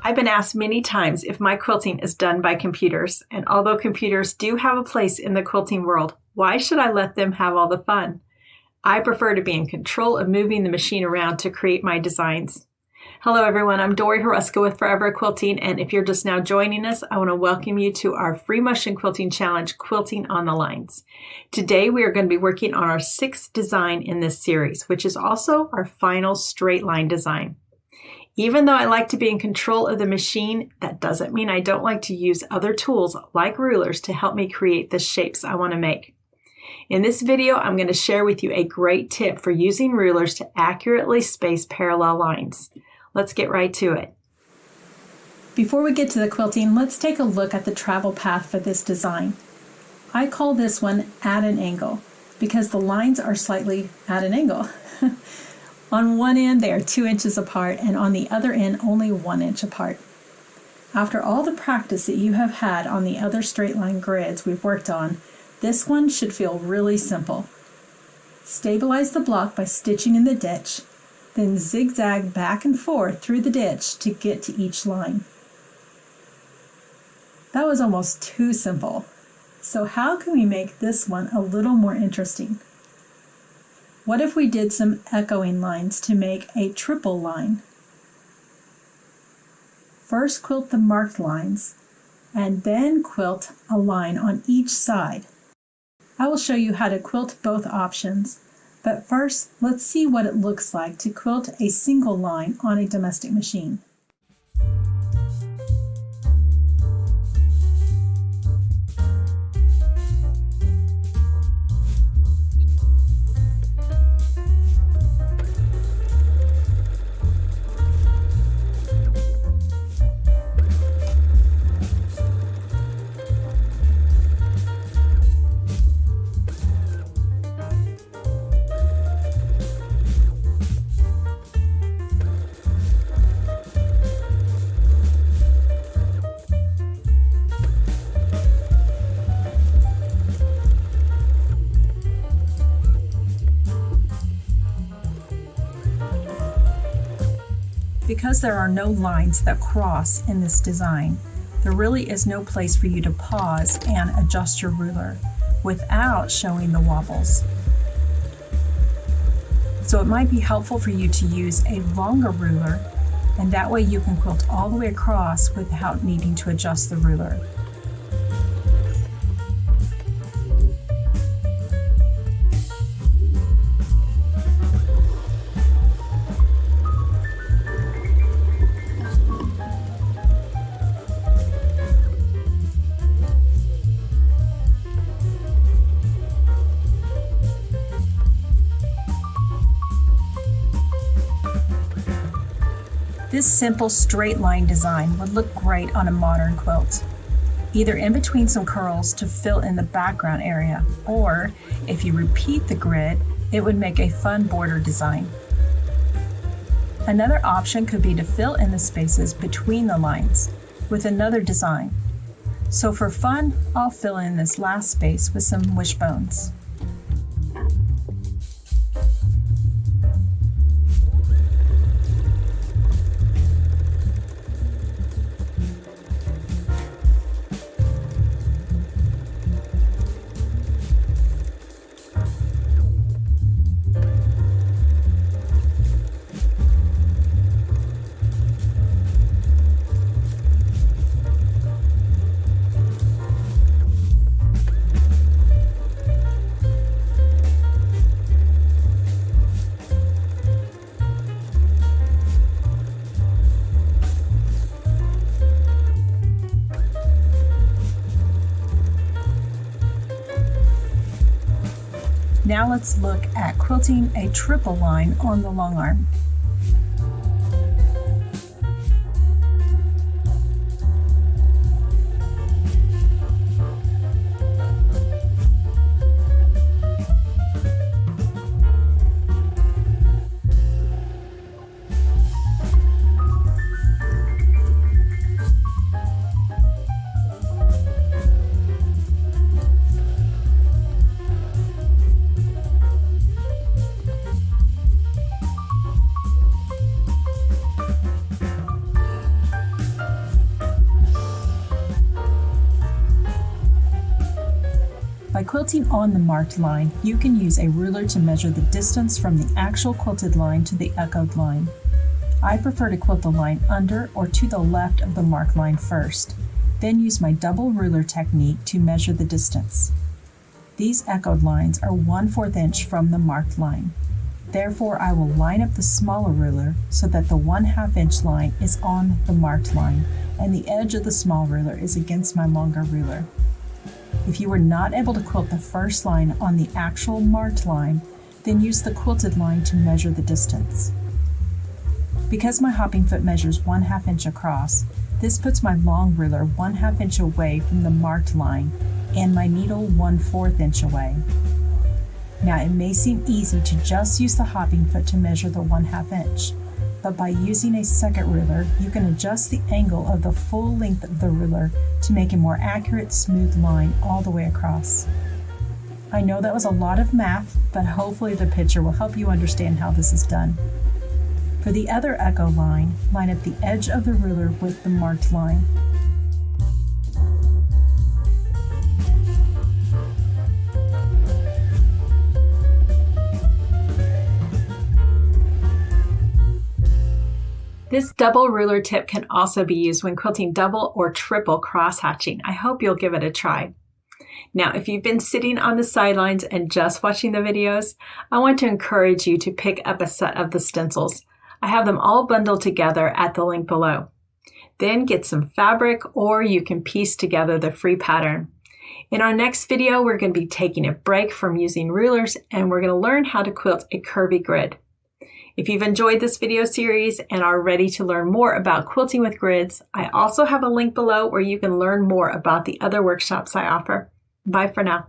I've been asked many times if my quilting is done by computers, and although computers do have a place in the quilting world, why should I let them have all the fun? I prefer to be in control of moving the machine around to create my designs. Hello everyone, I'm Dorie Hruska with Forever Quilting, and if you're just now joining us, I want to welcome you to our free motion quilting challenge, Quilting on the Lines. Today we are going to be working on our 6th design in this series, which is also our final straight line design. Even though I like to be in control of the machine, that doesn't mean I don't like to use other tools like rulers to help me create the shapes I want to make. In this video, I'm going to share with you a great tip for using rulers to accurately space parallel lines. Let's get right to it. Before we get to the quilting, let's take a look at the travel path for this design. I call this one at an angle because the lines are slightly at an angle. On one end, they are 2 inches apart, and on the other end, only 1 inch apart. After all the practice that you have had on the other straight line grids we've worked on, this one should feel really simple. Stabilize the block by stitching in the ditch, then zigzag back and forth through the ditch to get to each line. That was almost too simple. So how can we make this one a little more interesting? What if we did some echoing lines to make a triple line? First quilt the marked lines, and then quilt a line on each side. I will show you how to quilt both options, but first let's see what it looks like to quilt a single line on a domestic machine. Because there are no lines that cross in this design, there really is no place for you to pause and adjust your ruler without showing the wobbles. So it might be helpful for you to use a longer ruler, and that way you can quilt all the way across without needing to adjust the ruler. This simple straight line design would look great on a modern quilt, either in between some curls to fill in the background area, or if you repeat the grid, it would make a fun border design. Another option could be to fill in the spaces between the lines with another design. So for fun, I'll fill in this last space with some wishbones. Now let's look at quilting a triple line on the long arm. quilting on the marked line, you can use a ruler to measure the distance from the actual quilted line to the echoed line. I prefer to quilt the line under or to the left of the marked line first, then use my double ruler technique to measure the distance. These echoed lines are 1/4 inch from the marked line. Therefore, I will line up the smaller ruler so that the 1/2 inch line is on the marked line and the edge of the small ruler is against my longer ruler. If you were not able to quilt the first line on the actual marked line, then use the quilted line to measure the distance. Because my hopping foot measures 1/2 inch across, this puts my long ruler 1/2 inch away from the marked line and my needle 1/4 inch away. Now it may seem easy to just use the hopping foot to measure the 1/2 inch, but by using a second ruler, you can adjust the angle of the full length of the ruler to make a more accurate, smooth line all the way across. I know that was a lot of math, but hopefully the picture will help you understand how this is done. For the other echo line, line up the edge of the ruler with the marked line. This double ruler tip can also be used when quilting double or triple cross-hatching. I hope you'll give it a try. Now, if you've been sitting on the sidelines and just watching the videos, I want to encourage you to pick up a set of the stencils. I have them all bundled together at the link below. Then get some fabric, or you can piece together the free pattern. In our next video, we're going to be taking a break from using rulers and we're going to learn how to quilt a curvy grid. If you've enjoyed this video series and are ready to learn more about quilting with grids, I also have a link below where you can learn more about the other workshops I offer. Bye for now.